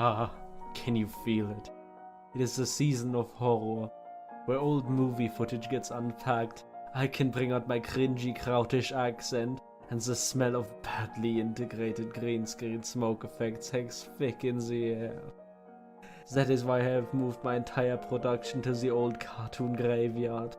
Ah, can you feel it? It is the season of horror, where old movie footage gets unpacked. I can bring out my cringy Krautisch accent, and the smell of badly integrated green screen smoke effects hangs thick in the air. That is why I have moved my entire production to the old cartoon graveyard,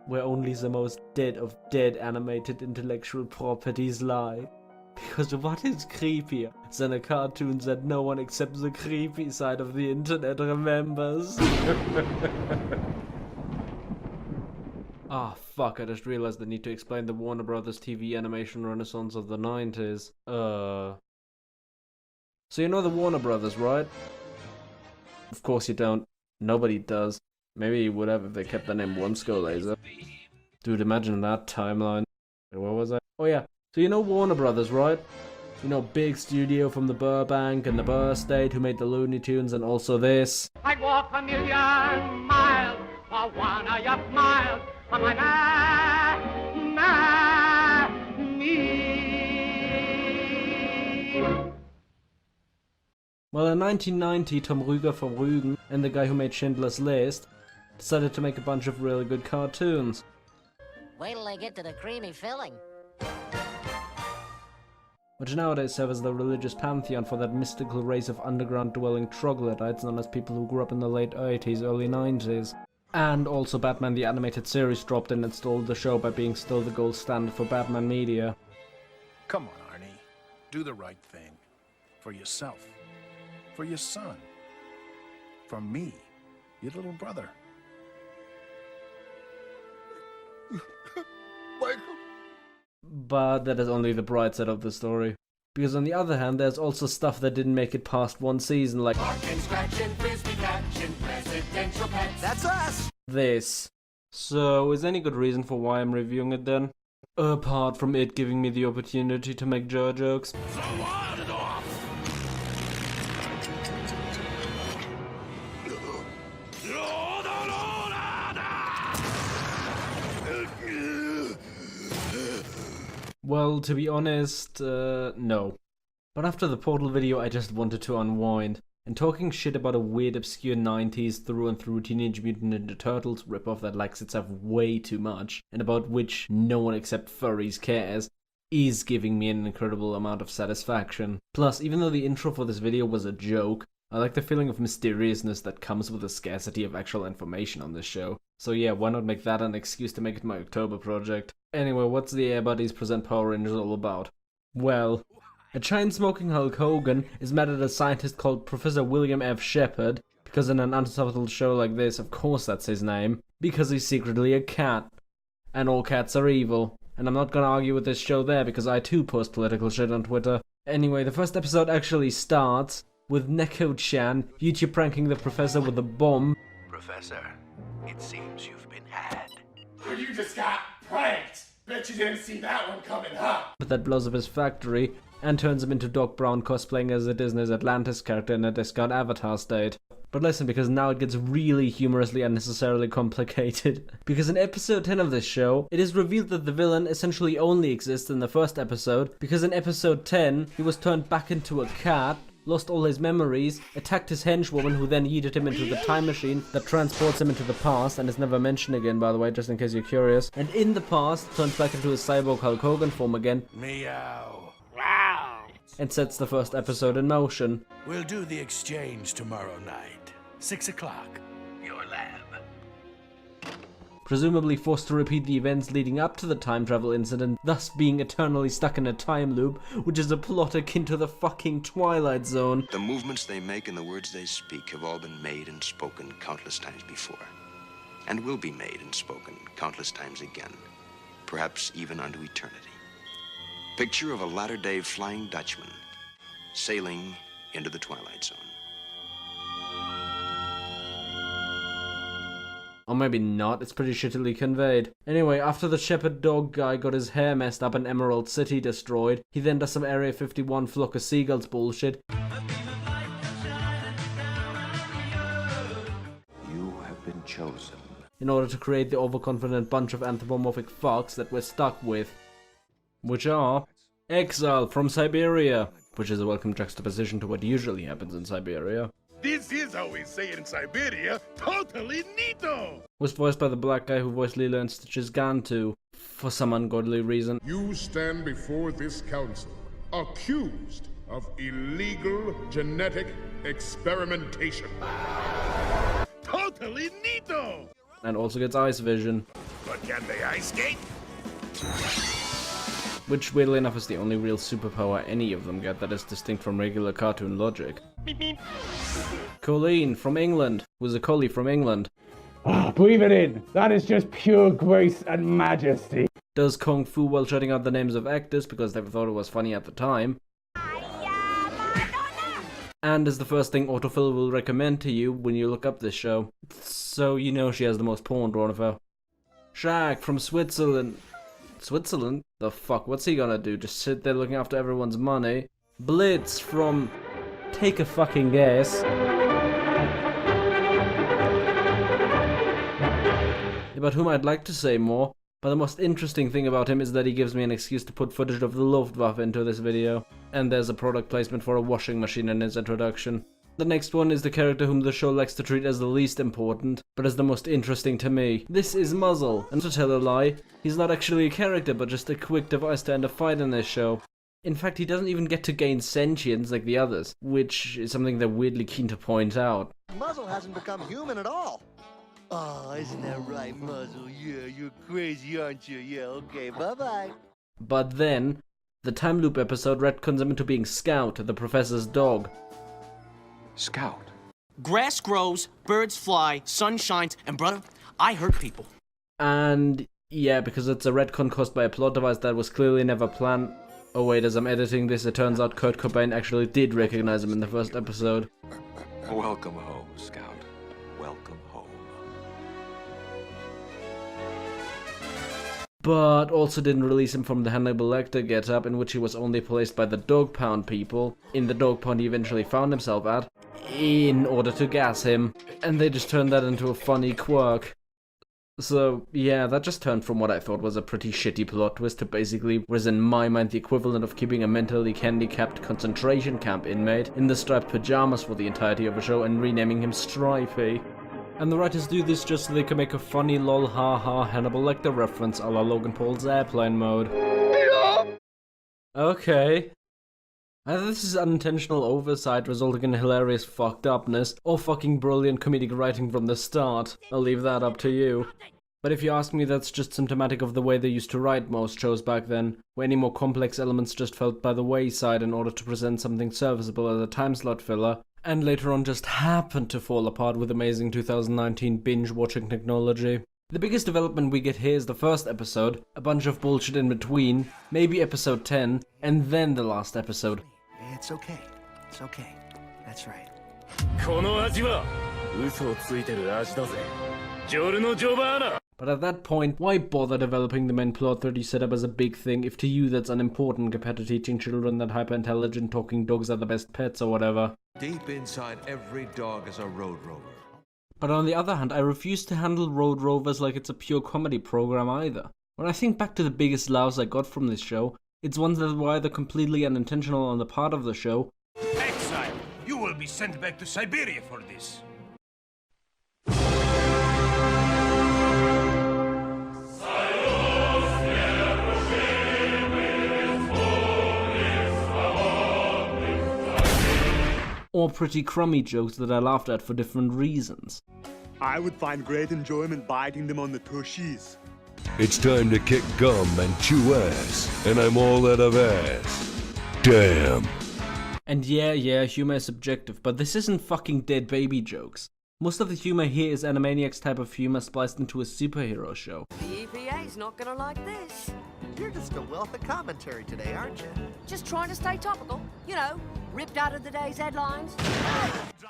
where only the most dead of dead animated intellectual properties lie. Because what is creepier than a cartoon that no one except the creepy side of the internet remembers? Ah, fuck, I just realized I need to explain the Warner Brothers TV animation renaissance of the 90s. So you know the Warner Brothers, right? Of course you don't. Nobody does. Maybe you would have if they kept the name One Skull Laser. Dude, imagine that timeline. Wait, what was I? Oh yeah. So you know Warner Brothers, right? You know, big studio from the Burbank and the Burr State who made the Looney Tunes and also this. I'd walk 1,000,000 miles for one of your smiles on my knee. Well, in 1990, Tom Rüger from Rügen and the guy who made Schindler's List decided to make a bunch of really good cartoons. Wait till they get to the creamy filling. Which nowadays serve as the religious pantheon for that mystical race of underground-dwelling troglodytes known as people who grew up in the late 80s, early 90s. And also Batman the Animated Series dropped in and stole the show by being still the gold standard for Batman media. Come on, Arnie. Do the right thing. For yourself. For your son. For me, your little brother. Michael. But that is only the bright side of the story. Because on the other hand, there's also stuff that didn't make it past one season, like Barking, scratching, frisbee catching, presidential pets. That's us! this. So, is any good reason for why I'm reviewing it then? Apart from it giving me the opportunity to make jokes. So wild it off! Well, to be honest, no. But after the Portal video, I just wanted to unwind. And talking shit about a weird, obscure 90s through and through Teenage Mutant Ninja Turtles ripoff that likes itself way too much, and about which no one except furries cares, is giving me an incredible amount of satisfaction. Plus, even though the intro for this video was a joke, I like the feeling of mysteriousness that comes with the scarcity of actual information on this show. So yeah, why not make that an excuse to make it my October project? Anyway, what's the Air Buddies Present Power Rangers all about? Well, a chain-smoking Hulk Hogan is mad at a scientist called Professor William F. Shepard, because in an unsubtitled show like this, of course that's his name, because he's secretly a cat. And all cats are evil. And I'm not gonna argue with this show there, because I too post political shit on Twitter. Anyway, the first episode actually starts with Neko-chan YouTube pranking the professor with a bomb. Professor, it seems you've been had. Well, you just got pranked! Bet you didn't see that one coming, huh? But that blows up his factory and turns him into Doc Brown cosplaying as a Disney's Atlantis character in a discount avatar state. But listen, because now it gets really humorously unnecessarily complicated. Because in episode 10 of this show, it is revealed that the villain essentially only exists in the first episode, because in episode 10, he was turned back into a cat, lost all his memories, attacked his henchwoman who then yeeted him into the time machine that transports him into the past and is never mentioned again, by the way, just in case you're curious. And in the past, turns back into his cyborg Hulk Hogan form again. Meow. Wow. And sets the first episode in motion. We'll do the exchange tomorrow night. 6 o'clock. Your lab. Presumably forced to repeat the events leading up to the time travel incident, thus being eternally stuck in a time loop, which is a plot akin to the fucking Twilight Zone. The movements they make and the words they speak have all been made and spoken countless times before, and will be made and spoken countless times again, perhaps even unto eternity. Picture of a latter-day Flying Dutchman sailing into the Twilight Zone. Or maybe not, it's pretty shittily conveyed. Anyway, after the shepherd dog guy got his hair messed up and Emerald City destroyed, he then does some Area 51 flock of seagulls bullshit. You have been chosen. In order to create the overconfident bunch of anthropomorphic fucks that we're stuck with. Which are exile from Siberia, which is a welcome juxtaposition to what usually happens in Siberia. This is how we say it in Siberia. Totally neato! Was voiced by the black guy who voiced Lilo and Stitch's Gantu, for some ungodly reason. You stand before this council, accused of illegal genetic experimentation. Totally neato! And also gets ice vision. But can they ice skate? Which, weirdly enough, is the only real superpower any of them get that is distinct from regular cartoon logic. Beep, beep. Colleen, from England, was a collie from England. Breathe it in. That is just pure grace and majesty. Does kung fu while shouting out the names of actors because they thought it was funny at the time. And is the first thing autofill will recommend to you when you look up this show. So you know she has the most porn drawn of her. Shaq from Switzerland. Switzerland? The fuck, what's he gonna do? Just sit there looking after everyone's money? Blitz from... Take a fucking guess. About whom I'd like to say more, but the most interesting thing about him is that he gives me an excuse to put footage of the Luftwaffe into this video. And there's a product placement for a washing machine in his introduction. The next one is the character whom the show likes to treat as the least important, but as the most interesting to me. This is Muzzle, and to tell a lie, he's not actually a character but just a quick device to end a fight in this show. In fact, he doesn't even get to gain sentience like the others, which is something they're weirdly keen to point out. Muzzle hasn't become human at all. Oh, isn't that right, Muzzle? Yeah, you're crazy, aren't you? Yeah, okay, bye-bye. But then, the time loop episode retcons him into being Scout, the professor's dog. Scout? Grass grows, birds fly, sun shines, and brother, I hurt people. And yeah, because it's a retcon caused by a plot device that was clearly never planned. Oh wait, as I'm editing this, it turns out Kurt Cobain actually did recognize him in the first episode. Welcome home, Scout. Welcome home. But also didn't release him from the Hannibal Lecter getup, in which he was only placed by the Dog Pound people, in the dog pound he eventually found himself at, in order to gas him. And they just turned that into a funny quirk. So, yeah, that just turned from what I thought was a pretty shitty plot twist to basically was in my mind the equivalent of keeping a mentally handicapped concentration camp inmate in the striped pajamas for the entirety of a show and renaming him Stripey. And the writers do this just so they can make a funny lol ha ha Hannibal Lecter reference a la Logan Paul's Airplane Mode. Okay. Either this is unintentional oversight resulting in hilarious fucked upness, or fucking brilliant comedic writing from the start. I'll leave that up to you. But if you ask me, that's just symptomatic of the way they used to write most shows back then, where any more complex elements just fell by the wayside in order to present something serviceable as a time slot filler, and later on just happened to fall apart with amazing 2019 binge-watching technology. The biggest development we get here is the first episode, a bunch of bullshit in between, maybe episode 10, and then the last episode. It's okay. It's okay. That's right. But at that point, why bother developing the main plot that you set up as a big thing if to you that's unimportant compared to teaching children that hyper-intelligent talking dogs are the best pets or whatever? Deep inside every dog is a road rover. But on the other hand, I refuse to handle Road Rovers like it's a pure comedy program either. When I think back to the biggest laughs I got from this show, it's ones that were either completely unintentional on the part of the show. Exile! You will be sent back to Siberia for this. Or pretty crummy jokes that I laughed at for different reasons. I would find great enjoyment biting them on the tushies. It's time to kick gum and chew ass, and I'm all out of ass. Damn. And yeah, humor is subjective, but this isn't fucking dead baby jokes. Most of the humor here is Animaniacs type of humor spliced into a superhero show. The EPA's not gonna like this. You're just a wealth of commentary today, aren't you? Just trying to stay topical. You know, ripped out of the day's headlines.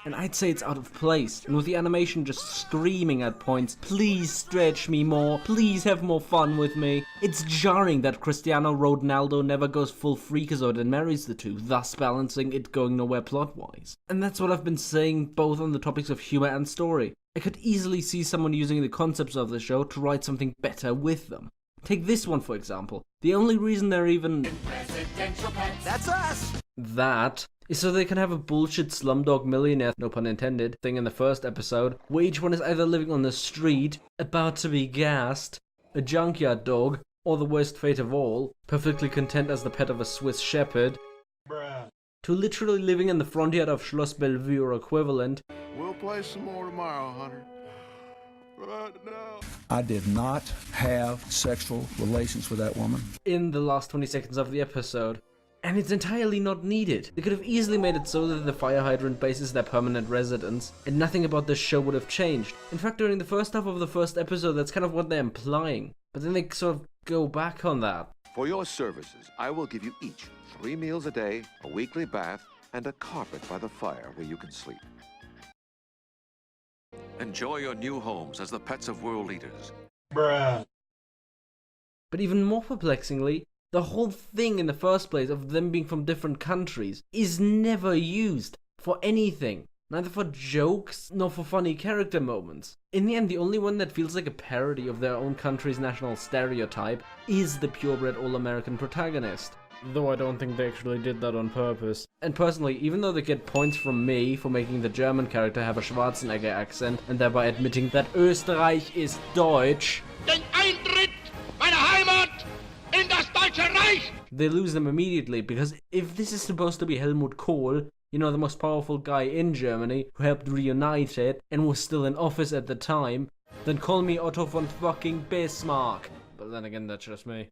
And I'd say it's out of place, and with the animation just screaming at points, please stretch me more, please have more fun with me. It's jarring that Cristiano Ronaldo never goes full freakazoid and marries the two, thus balancing it going nowhere plot-wise. And that's what I've been saying both on the topics of humor and story. I could easily see someone using the concepts of the show to write something better with them. Take this one for example. The only reason they're even... That's us! That is so they can have a bullshit Slumdog Millionaire, no pun intended, thing in the first episode, where each one is either living on the street, about to be gassed, a junkyard dog, or the worst fate of all, perfectly content as the pet of a Swiss shepherd, to literally living in the front yard of Schloss Bellevue or equivalent. We'll play some more tomorrow, Hunter. Right now. I did not have sexual relations with that woman. In the last 20 seconds of the episode. And it's entirely not needed. They could have easily made it so that the fire hydrant base is their permanent residence, and nothing about this show would have changed. In fact, during the first half of the first episode, that's kind of what they're implying. But then they sort of go back on that. For your services, I will give you each 3 meals a day, a weekly bath, and a carpet by the fire where you can sleep. Enjoy your new homes as the pets of world leaders. But even more perplexingly, the whole thing in the first place of them being from different countries is never used for anything. Neither for jokes, nor for funny character moments. In the end, the only one that feels like a parody of their own country's national stereotype is the purebred all-American protagonist. Though I don't think they actually did that on purpose. And personally, even though they get points from me for making the German character have a Schwarzenegger accent and thereby admitting that Österreich is Deutsch, Den Eintritt meiner Heimat in das Deutsche Reich! They lose them immediately, because if this is supposed to be Helmut Kohl, you know, the most powerful guy in Germany, who helped reunite it and was still in office at the time, then call me Otto von fucking Bismarck. But then again, that's just me.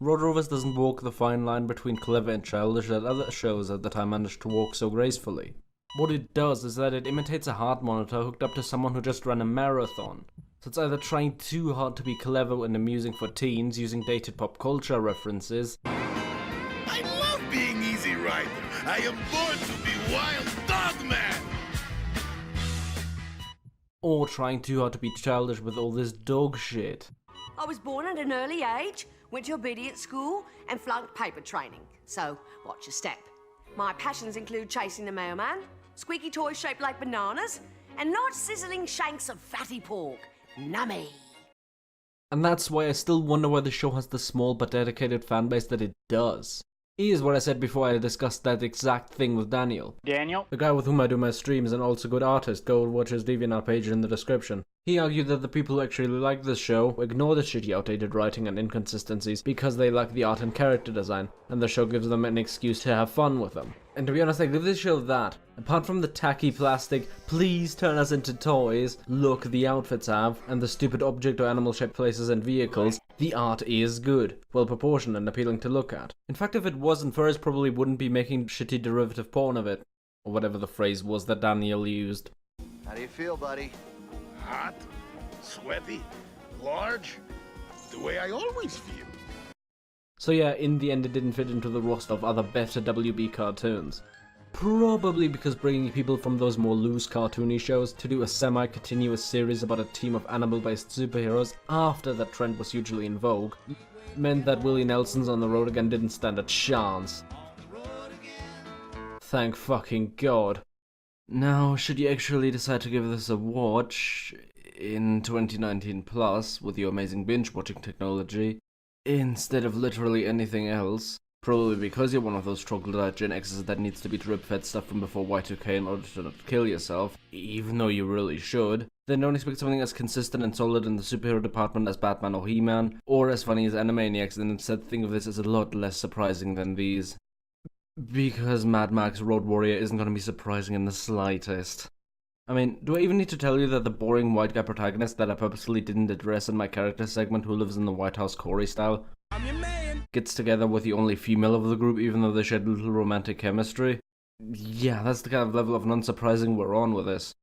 Rovers doesn't walk the fine line between clever and childish that other shows at the time managed to walk so gracefully. What it does is that it imitates a heart monitor hooked up to someone who just ran a marathon. So it's either trying too hard to be clever and amusing for teens using dated pop culture references. I love being Easy Rider. I am born to be Wild Dog Man. Or trying too hard to be childish with all this dog shit. I was born at an early age, went to obedience school, and flunked paper training. So, watch your step. My passions include chasing the mailman, squeaky toys shaped like bananas, and not sizzling shanks of fatty pork. Nummy. And that's why I still wonder why the show has the small but dedicated fanbase that it does. Here's what I said before I discussed that exact thing with Daniel. Daniel? The guy with whom I do my streams and also good artist. Go watch his DeviantArt page in the description. He argued that the people who actually like this show ignore the shitty outdated writing and inconsistencies because they like the art and character design, and the show gives them an excuse to have fun with them. And to be honest, I give this show that. Apart from the tacky plastic, please turn us into toys, look the outfits have, and the stupid object or animal shaped places and vehicles, the art is good, well proportioned and appealing to look at. In fact, if it wasn't, Furry probably wouldn't be making shitty derivative porn of it. Or whatever the phrase was that Daniel used. How do you feel, buddy? Hot, sweaty, large, the way I always feel. So yeah, in the end it didn't fit into the roster of other better WB cartoons. Probably because bringing people from those more loose cartoony shows to do a semi-continuous series about a team of animal-based superheroes after that trend was hugely in vogue meant that Willie Nelson's On the Road Again didn't stand a chance. Thank fucking God. Now, should you actually decide to give this a watch in 2019 plus with your amazing binge-watching technology, instead of literally anything else, probably because you're one of those troglodyte Gen X's that needs to be drip-fed stuff from before Y2K in order to not kill yourself, even though you really should, then don't expect something as consistent and solid in the superhero department as Batman or He-Man, or as funny as Animaniacs, and instead think of this as a lot less surprising than these. Because Mad Max Road Warrior isn't going to be surprising in the slightest. I mean, do I even need to tell you that the boring white guy protagonist that I purposely didn't address in my character segment who lives in the White House Corey style I'm your man. gets together with the only female of the group even though they share little romantic chemistry? Yeah, that's the kind of level of non-surprising we're on with this.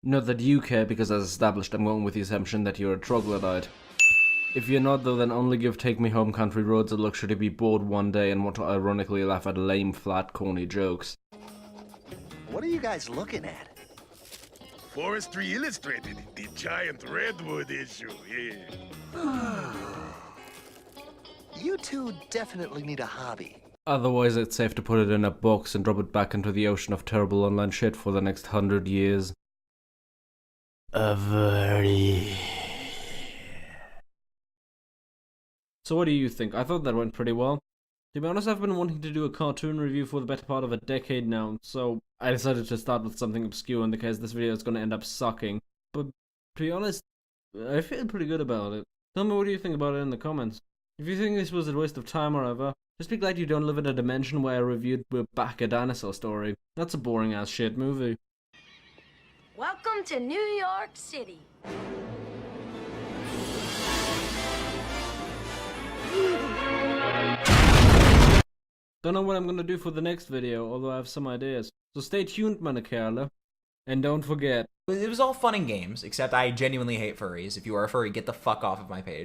Not that you care, because as established I'm going with the assumption that you're a troglodyte. If you're not though, then only give Take Me Home Country Roads a luxury to be bored one day and want to ironically laugh at lame, flat, corny jokes. What are you guys looking at? Forestry Illustrated, the giant redwood issue, yeah. You two definitely need a hobby. Otherwise it's safe to put it in a box and drop it back into the ocean of terrible online shit for the next 100 years. Furry. So what do you think? I thought that went pretty well. To be honest, I've been wanting to do a cartoon review for the better part of a decade now, so I decided to start with something obscure in the case this video is going to end up sucking. But to be honest, I feel pretty good about it. Tell me what you think about it in the comments. If you think this was a waste of time or ever, just be glad you don't live in a dimension where I reviewed We're Back, a Dinosaur Story. That's a boring ass shit movie. Welcome to New York City. Don't know what I'm gonna do for the next video, although I have some ideas. So stay tuned, meine Kerle. And don't forget. It was all fun and games, except I genuinely hate furries. If you are a furry, get the fuck off of my page.